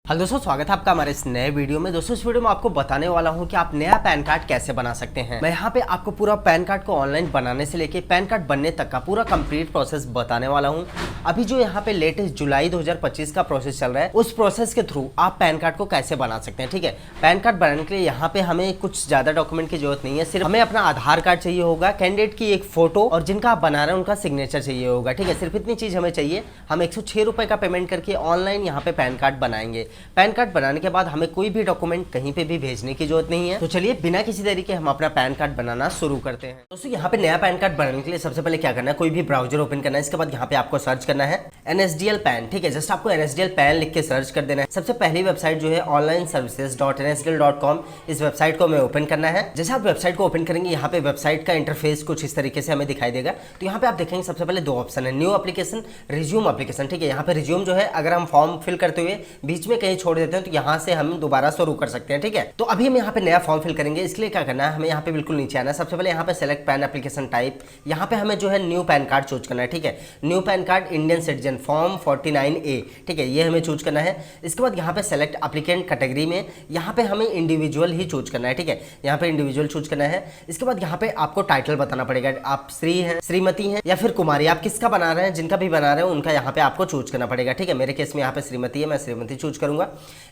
Hello दोस्तों, स्वागत है आपका हमारे इस नए वीडियो में। दोस्तों इस वीडियो में आपको बताने वाला हूं कि आप नया पैन कार्ड कैसे बना सकते हैं। मैं यहां पे आपको पूरा पैन कार्ड को ऑनलाइन बनाने से लेके पैन कार्ड बनने तक का पूरा कंप्लीट प्रोसेस बताने वाला हूं। अभी जो यहां पे लेटेस्ट जुलाई 2025 का प्रोसेस चल रहा है, उस प्रोसेस के थ्रू आप पैन कार्ड को कैसे बना सकते हैं। ठीक है, पैन कार्ड बनाने के लिए यहाँ पे हमें कुछ ज्यादा डॉक्यूमेंट की जरूरत नहीं है। सिर्फ हमें अपना आधार कार्ड चाहिए होगा, कैंडिडेट की एक फोटो और जिनका आप बना रहे हैं उनका सिग्नेचर चाहिए होगा। ठीक है, सिर्फ इतनी चीज हमें चाहिए। हम 106 रुपए का पेमेंट करके ऑनलाइन यहाँ पे पैन कार्ड बनाएंगे। पैन कार्ड बनाने के बाद हमें कोई भी डॉक्यूमेंट कहीं पे भी भेजने की जरूरत नहीं है। तो चलिए बिना किसी देरी के हम अपना पैन कार्ड बनाना शुरू करते हैं। दोस्तों यहाँ पे नया पैन कार्ड बनाने के लिए सबसे पहले क्या करना है, कोई भी ब्राउजर ओपन करना है। इसके बाद यहाँ पे आपको सर्च करना है NSDL पैन। ठीक है, जस्ट आपको NSDL पैन लिख के सर्च कर देना है। सबसे पहली वेबसाइट जो है onlineservices.nsdl.com, इस वेबसाइट को हमें ओपन करना है। जैसे आप वेबसाइट को ओपन करेंगे, यहाँ पे वेबसाइट का इंटरफेस कुछ इस तरीके से हमें दिखाई देगा। तो यहाँ पे आप देखेंगे सबसे पहले दो ऑप्शन है, न्यू एप्लीकेशन, रिज्यूम एप्लीकेशन। ठीक है, यहाँ पे रिज्यूम जो है अगर हम फॉर्म फिल करते हुए बीच में कहीं छोड़ देते हैं तो यहाँ से हम दोबारा शुरू कर सकते हैं। ठीक है, तो अभी हम यहाँ पे नया फॉर्म फिल करेंगे। इसके लिए क्या करना है, हमें यहाँ पे बिल्कुल नीचे आना है। सबसे पहले यहाँ पे सेलेक्ट पैन एप्लीकेशन टाइप, यहाँ पे हमें जो है न्यू पैन कार्ड चूज करना है। ठीक है, new pan card Indian citizen form 49A। ठीक है, ये हमें चूज करना है। इसके बाद यहाँ पे सेलेक्ट एप्लीकेंट कैटेगरी में यहाँ पे हमें इंडिविजुअल ही चूज करना है। ठीक है, यहाँ पे इंडिविजुअल चूज करना है। इसके बाद यहाँ पे आपको टाइटल बताना पड़ेगा, आप श्री हैं, श्रीमती हैं या फिर कुमारी, आप किसका बना रहे हैं, जिनका भी बना रहे हैं उनका यहाँ पे आपको चूज करना पड़ेगा। ठीक है, मेरे केस में यहाँ पे श्रीमती है, मैं श्रीमती चूज करूंगा।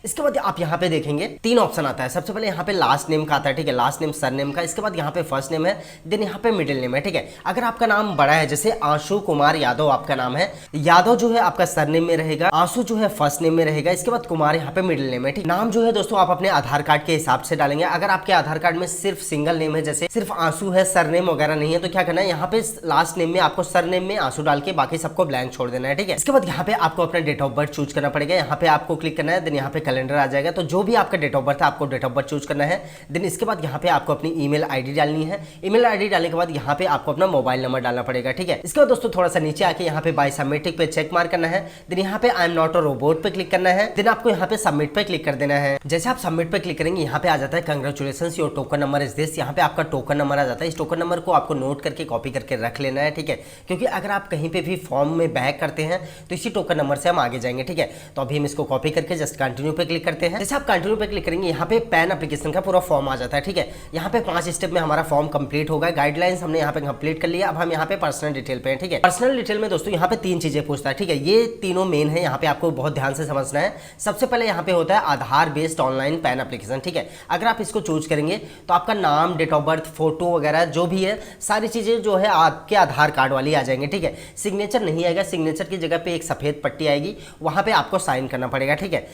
इसके बाद आप यहाँ पे देखेंगे तीन ऑप्शन आता है। सबसे पहले यहाँ पे लास्ट नेम का आता है। ठीक है, लास्ट नेम सरनेम का। इसके बाद यहाँ पे फर्स्ट नेम है, देन यहाँ पे मिडिल नेम है। ठीक है, अगर आपका नाम बड़ा है, जैसे आशु कुमार यादव आपका नाम है, यादव जो है आपका सरनेम में रहेगा, आशु जो है फर्स्ट नेम में रहेगा। इसके बाद कुमार यहाँ पे मिडिल नेम है। ठीक, नाम जो है दोस्तों आप अपने आधार कार्ड के हिसाब से डालेंगे। अगर आपके आधार कार्ड में सिर्फ सिंगल नेम है, जैसे सिर्फ आंसू है, सरनेम वगैरह नहीं है, तो क्या करना है, यहाँ पे लास्ट नेम में आपको सरनेम में आंसू डाल के बाकी सबको ब्लैंक छोड़ देना है। ठीक है, इसके बाद यहाँ पे आपको अपना डेट ऑफ बर्थ चूज करना पड़ेगा। यहाँ पे आपको क्लिक करना है, देन यहाँ पे कैलेंडर आ जाएगा। तो जो भी आपका डेट ऑफ बर्थ है आपको डेट ऑफ बर्थ चूज करना है। देन इसके बाद यहाँ पे आपको अपनी ईमेल आईडी डालनी है। ईमेल आईडी डालने के बाद यहाँ पे आपको अपना मोबाइल नंबर डालना पड़ेगा। ठीक है, इसके बाद दोस्तों थोड़ा सा नीचे आके यहाँ पे बाय सबमिटिंग पे चेक मार्क करना है। देन यहाँ पे I am not a robot पे क्लिक करना है। देन आपको यहाँ पे सबमिट पे क्लिक कर देना है। जैसे आप सबमिट पे क्लिक करेंगे, यहाँ पे आ जाता है congratulations your token number is this. यहाँ पे आपका टोकन नंबर आ जाता है। इस टोकन नंबर को आपको नोट करके कॉपी करके रख लेना है। ठीक है, क्योंकि अगर आप कहीं पे भी फॉर्म में बैक करते हैं तो इसी टोकन नंबर से हम आगे जाएंगे। ठीक है, तो अभी हम इसको कॉपी करके जस्ट कंटिन्यू पे क्लिक करते हैं। जैसे आप कंटिन्यू पे क्लिक करेंगे, यहाँ पे पैन एप्लीकेशन का पूरा फॉर्म आ जाता है। ठीक है, यहाँ पे 5 स्टेप में हमारा फॉर्म कंप्लीट होगा। गाइडलाइंस हमने यहाँ पे कंप्लीट कर लिया। अब हम यहाँ पे पर्सनल डिटेल पे हैं। ठीक है, पर्सनल डिटेल में दोस्तों यहाँ पे 3 चीजें पूछता है। ठीक है, ये तीनों मेन है, यहाँ पे आपको बहुत ध्यान से समझना है। सबसे पहले यहाँ पे होता है आधार बेस्ड ऑनलाइन पैन एप्लीकेशन। ठीक है, अगर आप इसको चूज करेंगे तो आपका नाम, डेट ऑफ बर्थ, फोटो वगैरह जो भी है सारी चीजें जो है आपके आधार कार्ड वाली आ जाएंगे। ठीक है, सिग्नेचर नहीं आएगा, सिग्नेचर की जगह पे एक सफेद पट्टी आएगी, वहां पे आपको साइन करना पड़ेगा। ठीक है,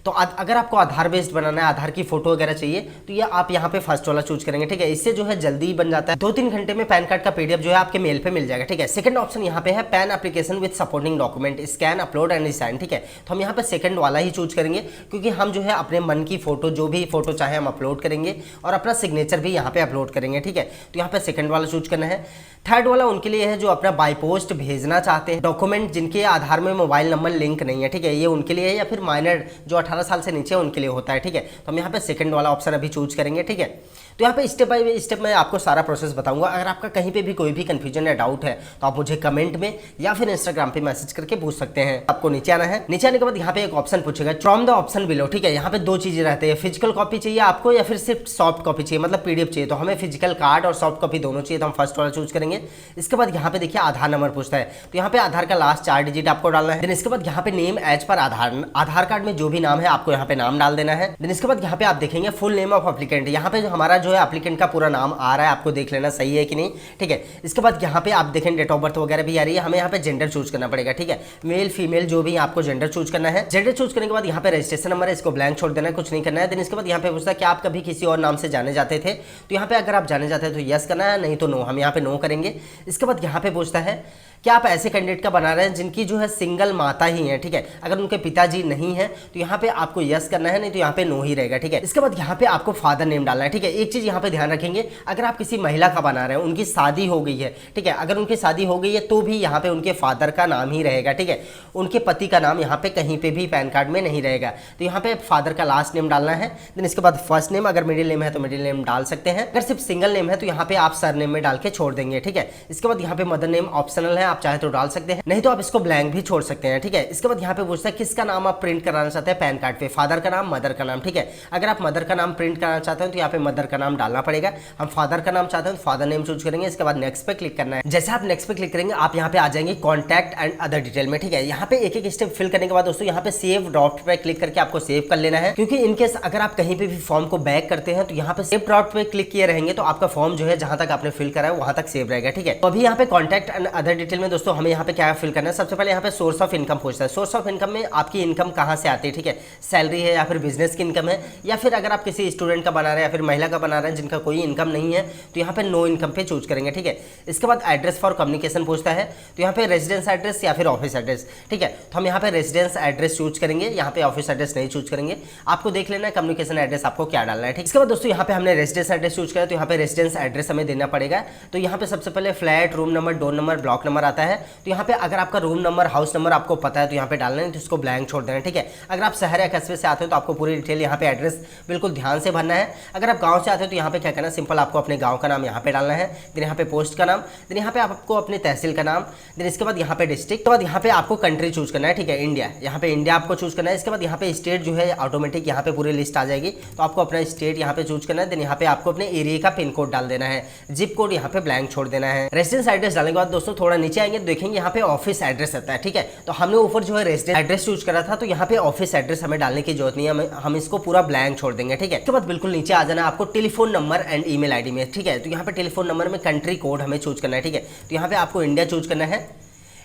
तो अगर आपको आधार बेस्ड बनाना है, आधार की फोटो वगैरह चाहिए, तो ये आप यहाँ पे फर्स्ट वाला चूज करेंगे। ठीक है, इससे जो है जल्दी बन जाता है। 2-3 घंटे में पैन कार्ड का PDF जो है आपके मेल पे मिल जाएगा। ठीक है, सेकंड ऑप्शन यहाँ पे है PAN application with supporting document scan upload and sign. ठीक है, तो हम यहाँ पे सेकंड वाला ही चूज करेंगे, क्योंकि हम जो है अपने मन की फोटो, जो भी फोटो चाहे हम अपलोड करेंगे और अपना सिग्नेचर भी यहाँ पे अपलोड करेंगे। ठीक है, तो यहाँ पे सेकंड वाला चूज करना है। थर्ड वाला उनके लिए है जो अपना बाय पोस्ट भेजना चाहते हैं डॉक्यूमेंट, जिनके आधार में मोबाइल नंबर लिंक नहीं है। ठीक है, ये उनके लिए है, या फिर माइनर जो 18 साल से नीचे उनके लिए होता है। ठीक है, तो हम यहाँ पे सेकंड वाला ऑप्शन अभी चूज करेंगे। ठीक है, तो यहाँ पे स्टेप बाय स्टेप मैं आपको सारा प्रोसेस बताऊंगा। अगर आपका कहीं पे भी कोई भी कंफ्यूजन या डाउट है तो आप मुझे कमेंट में या फिर इंस्टाग्राम पे मैसेज करके पूछ सकते हैं। आपको नीचे आना है। नीचे आने के बाद यहाँ पे एक ऑप्शन पूछेगा फ्रॉम द ऑप्शन बिलो। ठीक है, यहाँ पे 2 चीजें रहते हैं, फिजिकल कॉपी चाहिए आपको या फिर सिर्फ सॉफ्ट कॉपी चाहिए, मतलब PDF चाहिए। तो हमें फिजिकल कार्ड और सॉफ्ट कॉपी दोनों चाहिए, तो हम फर्स्ट वाला चूज करेंगे। इसके बाद यहाँ पे देखिए आधार नंबर पूछता है, तो यहाँ पे आधार का लास्ट 4 डिजिट आपको डालना है। देन इसके बाद यहाँ पे नेम एज पर आधार कार्ड में जो भी नाम है आपको यहाँ पे नाम डाल देना है। देन इसके बाद यहाँ पे आप देखेंगे फुल नेम ऑफ एप्लीकेंट। यहाँ पे हमारा जो है एप्लीकेंट का पूरा नाम आ रहा है, आपको देख लेना सही है कि नहीं। ठीक है, इसके बाद यहाँ पे आप देखें डेट ऑफ बर्थ वगैरह भी आ रही है। हमें यहाँ पे जेंडर चूज करना पड़ेगा। ठीक है, मेल फीमेल जो भी आपको जेंडर चूज करना है। जेंडर चूज करने के बाद यहाँ पे रजिस्ट्रेशन नंबर है, इसको ब्लैंक छोड़ देना है, कुछ नहीं करना है। देन इसके बाद यहाँ पे पूछता है कि आप कभी किसी और नाम से जाने जाते थे, तो यहाँ पे अगर आप जाने जाते हैं तो यस करना है, नहीं तो नो। हम यहाँ पे नो करेंगे। इसके बाद यहाँ पे पूछता है कि आप ऐसे कैंडिडेट का बना रहे हैं जिनकी जो है सिंगल माता ही है। ठीक है, अगर उनके पिताजी नहीं है तो यहाँ पे आपको यस करना है, नहीं तो यहाँ पे नो ही रहेगा। ठीक है, इसके बाद यहाँ पे आपको फादर नेम डालना है। ठीक है, एक चीज यहाँ पे ध्यान रखेंगे, अगर आप किसी महिला का बना रहे हैं, उनकी शादी हो गई है। ठीक है, अगर उनकी शादी हो गई है तो भी यहाँ पे उनके फादर का नाम ही रहेगा। ठीक है, उनके पति का नाम यहाँ पे कहीं पे भी पैन कार्ड में नहीं रहेगा। तो यहाँ पे फादर का लास्ट नेम डालना है। देन इसके बाद फर्स्ट नेम, अगर मिडिल नेम है तो मिडिल नेम डाल सकते हैं। अगर सिर्फ सिंगल नेम है तो यहाँ पे आप सर नेम में डाल के छोड़ देंगे। ठीक है, इसके बाद यहाँ पे मदर नेम ऑप्शनल है, आप चाहे तो डाल सकते हैं, नहीं तो आप इसको ब्लैंक भी छोड़ सकते हैं। ठीक है, इसके बाद यहाँ पे पूछता है किसका नाम आप प्रिंट कराना चाहते हैं पैन कार्ड पे, फादर का नाम, मदर का नाम। ठीक है, अगर आप मदर का नाम प्रिंट कराना चाहते हैं तो यहाँ पे मदर का नाम डालना पड़ेगा। हम फादर का नाम चाहते हैं तो फादर नेम चूज करेंगे। इसके बाद नेक्स्ट पे क्लिक करना है। जैसे आप नेक्स्ट पे क्लिक करेंगे आप यहाँ पे आ जाएंगे कॉन्टैक्ट एंड अदर डिटेल में। ठीक है, यहाँ पे एक एक स्टेप फिल करने के बाद दोस्तों यहाँ पे सेव ड्राफ्ट पे क्लिक करके आपको सेव कर लेना है, क्योंकि इनकेस अगर आप कहीं पे भी फॉर्म को बैक करते हैं तो यहाँ पे सेव ड्राफ्ट पे क्लिक किए रहेंगे तो आपका फॉर्म जो है जहां तक आपने फिल करा है वहां तक सेव रहेगा। ठीक है, तो अभी यहाँ पे कॉन्टैक्ट एंड अदर डिटेल में दोस्तों हमें यहाँ पे क्या फिल करना है। सबसे पहले यहाँ पे सोर्स ऑफ इनकम पूछता है। सोर्स ऑफ इनकम में आपकी इनकम कहाँ से आती है। ठीक है, सैलरी है या फिर बिजनेस की इनकम है, या फिर अगर आप किसी स्टूडेंट का बना रहे हैं या फिर महिला का बना रहे हैं जिनका कोई इनकम नहीं है तो यहाँ पे नो इनकम पे चूज करेंगे। ठीक है, इसके बाद एड्रेस फॉर कम्युनिकेशन पूछता है तो यहाँ पे रेजिडेंस एड्रेस या फिर ऑफिस एड्रेस। ठीक है, तो हम यहाँ पे रेजिडेंस एड्रेस चूज करेंगे, यहाँ पे ऑफिस एड्रेस नहीं चूज करेंगे। आपको देख लेना है कम्युनिकेशन एड्रेस आपको क्या डालना है। ठीक, इसके बाद दोस्तों यहाँ पे हमने रेजिडेंस एड्रेस चूज किया तो यहाँ पे रेजिडेंस एड्रेस हमें देना पड़ेगा। तो यहाँ पे सबसे पहले flat, room number, door number, block number आता है। तो यहाँ पे अगर आपका रूम नंबर, हाउस नंबर आपको पता है तो यहाँ पे डालना है, तो इसको ब्लैंक छोड़ देना है। ठीक है, अगर आप शहर या कस्बे से आते हो तो आपको पूरी डिटेल यहाँ पे एड्रेस बिल्कुल ध्यान से भरना है। अगर आप गाँव से आते हो तो यहाँ पे क्या करना है, सिंपल आपको अपने गाँव का नाम यहाँ पे डालना है, देन यहाँ पे पोस्ट का नाम, देन यहाँ पे आपको अपने तहसील का नाम, देन इसके बाद यहाँ पे डिस्ट्रिक्ट, के बाद यहाँ पे आपको कंट्री चूज करना है। ठीक है, इंडिया, यहाँ पे इंडिया आपको चूज करना है। इसके बाद यहाँ पे स्टेट जो है ऑटोमेटिक यहाँ पे पूरी लिस्ट आ जाएगी, तो आपको अपना स्टेट यहाँ पे चूज करना है। देन यहाँ पे आपको अपने एरिया का पिन कोड डाल देना है, जिप कोड यहाँ पे ब्लैंक छोड़ देना है। रेजिडेंस एड्रेस डालने के बाद दोस्तों थोड़ा नीचे आएंगे देखेंगे यहाँ पे ऑफिस एड्रेस आता है। ठीक है, तो हमने ऊपर जो है रेजिडेंस एड्रेस चूज करा था तो यहाँ पे ऑफिस एड्रेस हमें डालने की जरूरत नहीं है, हम इसको पूरा ब्लैंक छोड़ देंगे। ठीक है, उसके बाद बिल्कुल नीचे आ जाना आपको telephone number and email ID में। ठीक है, तो यहाँ पे टेलीफोन नंबर में कंट्री कोड हमें चूज करना है। ठीक है, तो यहाँ पे आपको इंडिया चूज करना है।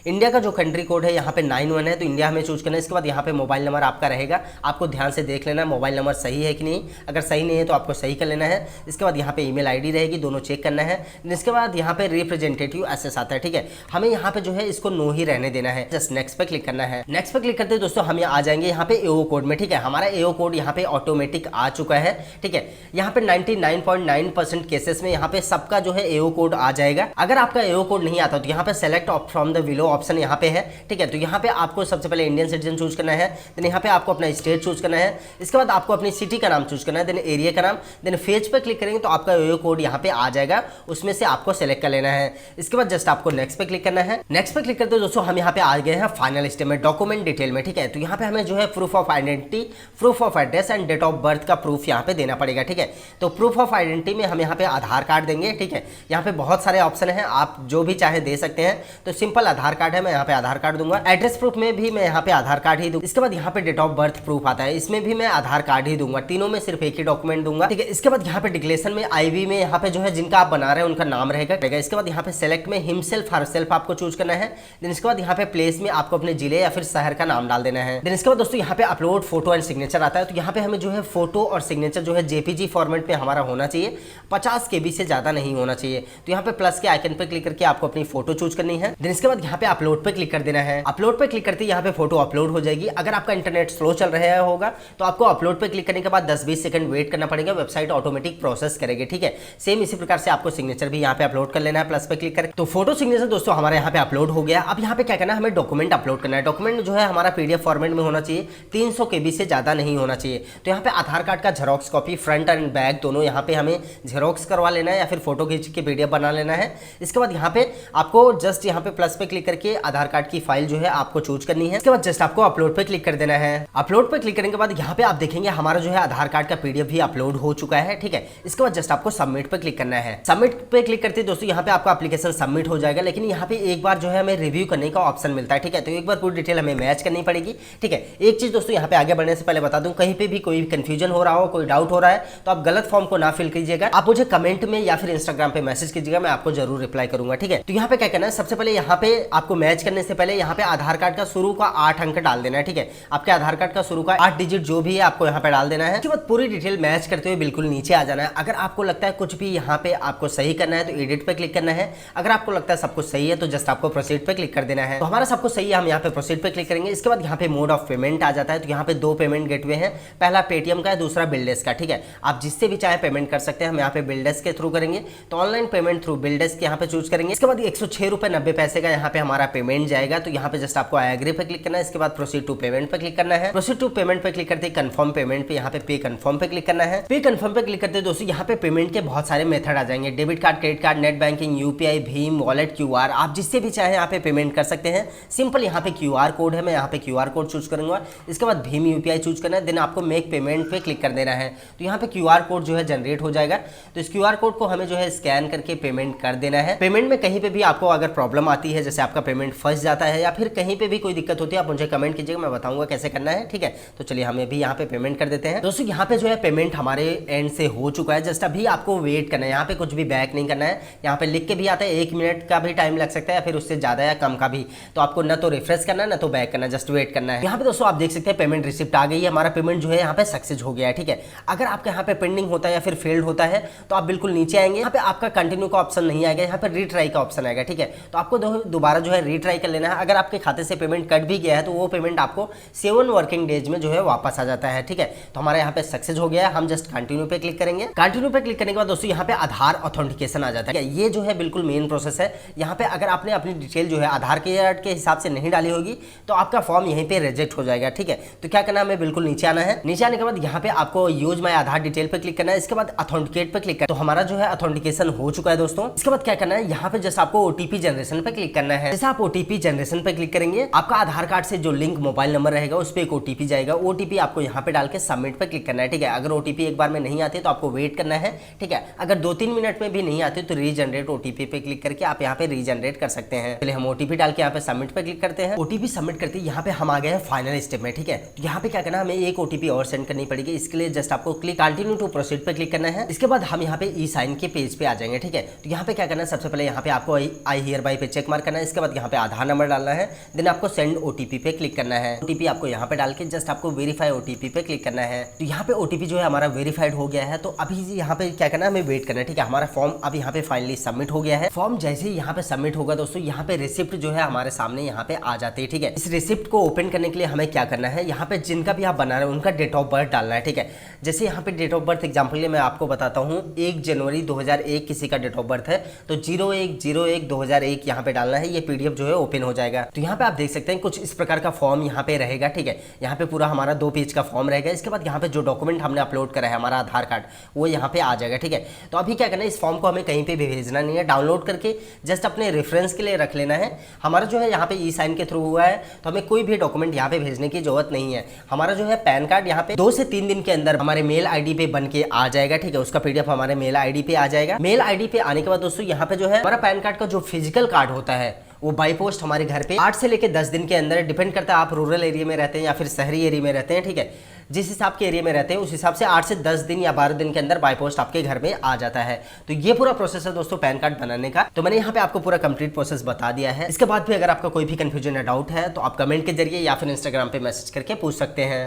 इंडिया का जो कंट्री कोड है यहाँ पे 91 है तो इंडिया हमें चूज करना है। इसके बाद यहाँ पे मोबाइल नंबर आपका रहेगा, आपको ध्यान से देख लेना मोबाइल नंबर सही है कि नहीं, अगर सही नहीं है तो आपको सही कर लेना है। इसके बाद यहाँ पे ईमेल आईडी रहेगी, दोनों चेक करना है। इसके बाद यहाँ पे रिप्रेजेंटेटिव एसेस आता है। ठीक है, हमें यहाँ पे जो है इसको नो ही रहने देना है, जस्ट नेक्स्ट पे क्लिक करना है। नेक्स्ट पे क्लिक करते हैं दोस्तों हम आ जाएंगे यहाँ पे एओ कोड में। ठीक है, हमारा एओ कोड यहाँ पे ऑटोमेटिक आ चुका है। ठीक है, यहाँ पे 99.9% केसेस में यहाँ पे सबका जो है एओ कोड आ जाएगा। अगर आपका एओ कोड नहीं आता तो यहाँ पे select from the below option यहाँ पे है। ठीक है, तो यहाँ पे आपको सबसे पहले इंडियन सिटीजन चूज करना है, देन यहाँ पे आपको अपना स्टेट चूज करना है। इसके बाद आपको अपनी सिटी का नाम चूज करना है, देन एरिया का नाम, देन फेज पे क्लिक करेंगे तो आपका एओ कोड यहाँ पे आ जाएगा, उसमें से आपको सेलेक्ट कर लेना है। इसके बाद जस्ट आपको नेक्स्ट पे क्लिक करना है। नेक्स्ट पे क्लिक करते हो दोस्तों हम यहाँ पे आ गए हैं फाइनल स्टेप में, डॉक्यूमेंट डिटेल में। ठीक है, तो यहाँ पे हमें जो है proof of identity, proof of address and date of birth का प्रूफ यहाँ पे देना पड़ेगा। ठीक है, तो प्रूफ ऑफ आइडेंटिटी में हम यहाँ पे आधार कार्ड देंगे। ठीक है, यहाँ पे बहुत सारे ऑप्शन है, आप जो भी चाहे दे सकते हैं। तो सिंपल आधार कार्ड है, मैं यहाँ पे आधार कार्ड दूंगा। एड्रेस प्रूफ में भी मैं यहाँ पे आधार कार्ड ही दूंगा। इसके बाद यहाँ पे डेट ऑफ बर्थ प्रूफ आता है, इसमें भी मैं आधार कार्ड ही दूंगा। तीनों में सिर्फ एक ही डॉक्यूमेंट दूंगा। ठीक है, इसके बाद यहाँ पे डिक्लेरेशन में आईवी में यहाँ पे जो है जिनका आप बना रहे हैं उनका नाम रहेगा। इसके बाद यहाँ पे सेलेक्ट में हिमसेल्फ हरसेल्फ आपको चूज करना है। देन इसके बाद यहाँ पे प्लेस में आपको अपने जिले या फिर शहर का नाम डाल देना है। देन इसके बाद दोस्तों यहाँ पे अपलोड फोटो एंड सिग्नेचर आता है, तो यहाँ पे हमें जो है फोटो और सिग्नेचर जो है जेपीजी फॉर्मेट पे हमारा होना चाहिए, 50 KB से ज्यादा नहीं होना चाहिए। तो यहाँ पे प्लस के आइकन पे क्लिक करके आपको अपनी फोटो चूज करनी है। देन इसके बाद यहाँ पे अपलोड पे क्लिक कर देना है। अपलोड पे क्लिक करते ही यहाँ पे फोटो अपलोड हो जाएगी। अगर आपका इंटरनेट स्लो चल रहा होगा तो आपको अपलोड पे क्लिक करने के बाद 10-20 सेकंड वेट करना पड़ेगा, वेबसाइट ऑटोमेटिक प्रोसेस करेगी। ठीक है, सेम इसी प्रकार से आपको सिग्नेचर भी यहाँ पे अपलोड कर लेना है, प्लस पे क्लिक करके। तो फोटो सिग्नेचर दोस्तों हमारे यहाँ पे अपलोड हो गया। अब यहाँ पे क्या करना है, हमें डॉक्यूमेंट अपलोड करना है। डॉक्यूमेंट जो है हमारा पीडीएफ फॉर्मेट में होना चाहिए, 300 KB से ज्यादा नहीं होना चाहिए। तो यहाँ पे आधार कार्ड का xerox copy front end back दोनों यहाँ पे हमें जेरोक्स करवा लेना है या फिर फोटो खींच के पीडीएफ बना लेना है। इसके बाद यहाँ पे आपको जस्ट यहाँ पे प्लस पे क्लिक करके आधार कार्ड की फाइल जो है आपको चूज करनी है। इसके बाद जस्ट आपको अपलोड पे क्लिक कर देना है। अपलोड पे क्लिक करने के बाद यहाँ पे आप देखेंगे हमारा जो है आधार कार्ड का पीडीएफ भी अपलोड हो चुका है। ठीक है, इसके बाद जस्ट आपको सबमिट पे क्लिक करना है। सबमिट पे क्लिक करते दोस्तों यहाँ पे आपका एप्लीकेशन सबमिट हो जाएगा, लेकिन यहाँ पे एक बार जो है हमें रिव्यू करने का ऑप्शन मिलता है। ठीक है, तो एक बार पूरी डिटेल हमें मैच करनी पड़ेगी। ठीक है, एक चीज दोस्तों यहाँ पे आगे बढ़ने से पहले बता दूं, कहीं पे भी कोई कंफ्यूजन हो रहा हो, कोई डाउट हो रहा है तो आप गलत फॉर्म को ना फिल कीजिएगा, आप मुझे कमेंट में या फिर इंस्टाग्राम पे मैसेज कीजिएगा, मैं आपको जरूर रिप्लाई करूंगा। ठीक है, तो यहाँ पे क्या करना है, सबसे पहले यहाँ पे आपको मैच करने से पहले यहाँ पे आधार कार्ड का शुरू का 8 अंक डाल देना है। ठीक है, आपके आधार कार्ड का शुरू का 8 डिजिट जो भी है आपको यहाँ पे डाल देना है। उसके बाद पूरी डिटेल मैच करते हुए बिल्कुल नीचे आ जाना है। अगर आपको लगता है कुछ भी यहाँ पे आपको सही करना है तो एडिट पे क्लिक करना है। अगर आपको लगता है सब कुछ सही है तो जस्ट आपको प्रोसीड पे क्लिक कर देना है। तो हमारा सब कुछ सही है, हम यहाँ पे प्रोसीड पे क्लिक करेंगे। इसके बाद यहाँ पे मोड ऑफ पेमेंट आ जाता है, तो यहाँ पे 2 पेमेंट गेटवे हैं, पहला पेटीएम का है, दूसरा बिल्डेस का। ठीक है, आप जिससे भी चाहे पेमेंट कर सकते हैं, हम यहाँ पे बिल्डेस के थ्रू करेंगे, तो ऑनलाइन पेमेंट थ्रू बिल्डेस के यहाँ पे चूज करेंगे। इसके बाद 106 रुपये 90 पैसे का यहाँ पे हमारा हमारा पेमेंट जाएगा। तो यहाँ पे जस्ट आपको आई एग्री पे क्लिक करना है, इसके बाद प्रोसीड टू पेमेंट पे क्लिक करना है। प्रोसीड टू पेमेंट पे क्लिक करते ही कंफर्म पेमेंट पे यहाँ पे कंफर्म पे क्लिक करना है। पे कंफर्म पे क्लिक करते हैं दोस्तों यहाँ पे पेमेंट के बहुत सारे मेथड आ जाएंगे, debit card, credit card, net banking, UPI, Bhim, wallet, QR, आप जिससे भी चाहे यहाँ पे पेमेंट कर सकते हैं। सिंपल यहाँ पे क्यूआर कोड है, मैं यहाँ पे क्यूआर कोड चूज करूंगा। इसके बाद भीम यूपीआई चूज करना है, देन आपको मेक पेमेंट पे क्लिक कर देना है। तो यहाँ पे क्यूआर कोड जो है जनरेट हो जाएगा। तो इस क्यूआर कोड को हमें जो है स्कैन करके पेमेंट कर देना है। पेमेंट में कहीं पे भी आपको अगर प्रॉब्लम आती है, जैसे आपका पेमेंट फंस जाता है या फिर कहीं पे भी कोई दिक्कत होती है, आप मुझे कमेंट कीजिएगा, मैं बताऊंगा कैसे करना है। ठीक है, तो चलिए हमें भी यहाँ पे पेमेंट कर देते हैं। दोस्तों यहाँ पे जो है पेमेंट हमारे एंड से हो चुका है, जस्ट अभी आपको वेट करना है, यहाँ पे कुछ भी बैक नहीं करना है। यहाँ पे लिख के भी आता है 1 मिनट का भी टाइम लग सकता है या फिर उससे ज्यादा या कम का भी। तो आपको ना तो रिफ्रेश करना है ना तो बैक करना है, जस्ट वेट करना है। यहाँ पे दोस्तों आप देख सकते हैं पेमेंट रिसिप्ट आ गई है, हमारा पेमेंट जो है यहाँ पे सक्सेस हो गया है। ठीक है, अगर आपका यहाँ पे पेंडिंग होता है या फिर फेल्ड होता है तो आप बिल्कुल नीचे आएंगे, यहाँ पे आपका कंटिन्यू का ऑप्शन नहीं आएगा, यहाँ पे रीट्राई का ऑप्शन आएगा। ठीक है, तो आपको दोबारा जो है रीट्राई कर लेना है। अगर आपके खाते से पेमेंट कट भी गया है तो वो पेमेंट आपको 7 वर्किंग डेज में जो है वापस आ जाता है। ठीक है, तो हमारा यहाँ पे सक्सेस हो गया है। हम जस्ट कंटिन्यू पे क्लिक करेंगे। कंटिन्यू पे क्लिक करने के बाद दोस्तों यहाँ पे आधार ऑथेंटिकेशन आ जाता है। ये जो है बिल्कुल मेन प्रोसेस है। यहाँ पे अगर आपने अपनी डिटेल जो है आधार कार्ड के हिसाब से नहीं डाली होगी तो आपका फॉर्म यहीं पे रिजेक्ट हो जाएगा। ठीक है, तो क्या करना है, हमें बिल्कुल नीचे आना है। नीचे आने के बाद यहाँ पे आपको यूज माय आधार डिटेल पे क्लिक करना है, इसके बाद ऑथेंटिकेट पे क्लिक करना है। तो हमारा जो है ऑथेंटिकेशन हो चुका है दोस्तों। इसके बाद क्या करना है, यहाँ पे जस्ट आपको ओटीपी जनरेशन पे क्लिक करना है। जैसे आप ओटीपी जनरेशन पे क्लिक करेंगे, आपका आधार कार्ड से जो लिंक मोबाइल नंबर रहेगा उस पर एक ओटीपी जाएगा। ओटीपी आपको यहाँ पे डाल के सबमिट पे क्लिक करना है। ठीक है, अगर ओटीपी एक बार में नहीं आती तो आपको वेट करना है। ठीक है, अगर 2-3 मिनट में भी नहीं आती तो रीजनरेट ओटीपी पे क्लिक करके आप यहाँ पे रीजनरेट कर सकते हैं। पहले हम ओटीपी डाल के यहाँ पे सबमिट पे क्लिक करते हैं। ओटीपी सबमिट करते यहाँ पे हम आ गए हैं फाइनल स्टेप में। ठीक है, तो यहाँ पे क्या करना है, हमें एक ओटीपी और सेंड करनी पड़ेगी। इसके लिए जस्ट आपको क्लिक कंटिन्यू टू प्रोसीड पे क्लिक करना है। इसके बाद हम यहाँ पे ई साइन के पेज पे आ जाएंगे। ठीक है, तो यहाँ पे क्या करना है, सबसे पहले यहाँ पे आपको आई हियर बाय पे चेक मार्क करना है। इसके बाद यहाँ पे आधार नंबर डालना है, देन आपको सेंड ओटीपी पे क्लिक करना है। ओटीपी आपको यहाँ पे डाल के जस्ट आपको वेरीफाई ओटीपी पे क्लिक करना है। तो यहाँ पे ओटीपी जो है हमारा वेरीफाइड हो गया है। तो अभी यहाँ पे क्या करना है, हमें वेट करना है। ठीक है, हमारा फॉर्म अब यहाँ पे फाइनली सबमिट हो गया है। फॉर्म जैसे ही यहाँ पे सबमिट होगा दोस्तों, यहाँ पे रिसिप्ट जो है हमारे सामने यहाँ पे आ जाती है। ठीक है, इस रिसिप्ट को ओपन करने के लिए हमें क्या करना है, यहाँ पे जिनका भी आप बना रहे हैं उनका डेट ऑफ बर्थ डालना है। ठीक है, जैसे यहाँ पे डेट ऑफ बर्थ एग्जाम्पल के लिए मैं आपको बताता हूँ, 1 जनवरी 2001 किसी का डेट ऑफ बर्थ है, तो 01/01/2001 यहाँ पे डालना है। ये पीडीएफ जो है ओपन हो जाएगा। तो यहाँ पे आप देख सकते हैं कुछ इस प्रकार का फॉर्म यहाँ पे रहेगा। ठीक है, यहाँ पे पूरा हमारा 2 पेज का फॉर्म रहेगा। इसके बाद यहाँ पे जो डॉक्यूमेंट हमने अपलोड करा है हमारा आधार कार्ड, वो यहाँ पे आ जाएगा। ठीक है, तो अभी क्या करना है, इस फॉर्म को हमें कहीं पे भी भेजना नहीं है, डाउनलोड करके जस्ट अपने रेफरेंस के लिए रख लेना है। हमारा जो है यहाँ पे ई साइन के थ्रू हुआ है, तो हमें कोई भी डॉक्यूमेंट यहाँ पे भेजने की जरूरत नहीं है। हमारा जो है पैन कार्ड यहाँ पे 2 से 3 दिन के अंदर हमारे मेल आईडी पे बन के आ जाएगा। ठीक है, उसका पीडीएफ हमारे मेल आईडी पे आ जाएगा। मेल आईडी पे आने के बाद दोस्तों यहाँ पे जो है हमारा पैन कार्ड का जो फिजिकल कार्ड होता है वो बाई पोस्ट हमारे घर पे 8 से लेकर 10 दिन के अंदर, डिपेंड करता है आप रूरल एरिया में रहते हैं या फिर शहरी एरिया में रहते हैं। ठीक है, जिस हिसाब के एरिया में रहते हैं उस हिसाब से 8 से 10 दिन या 12 दिन के अंदर बाई पोस्ट आपके घर में आ जाता है। तो ये पूरा प्रोसेस है दोस्तों पैन कार्ड बनाने का। तो मैंने यहाँ पे आपको पूरा कंप्लीट प्रोसेस बता दिया है। इसके बाद भी अगर आपका कोई भी कंफ्यूजन या डाउट है तो आप कमेंट के जरिए या फिर इंस्टाग्राम पे मैसेज करके पूछ सकते हैं।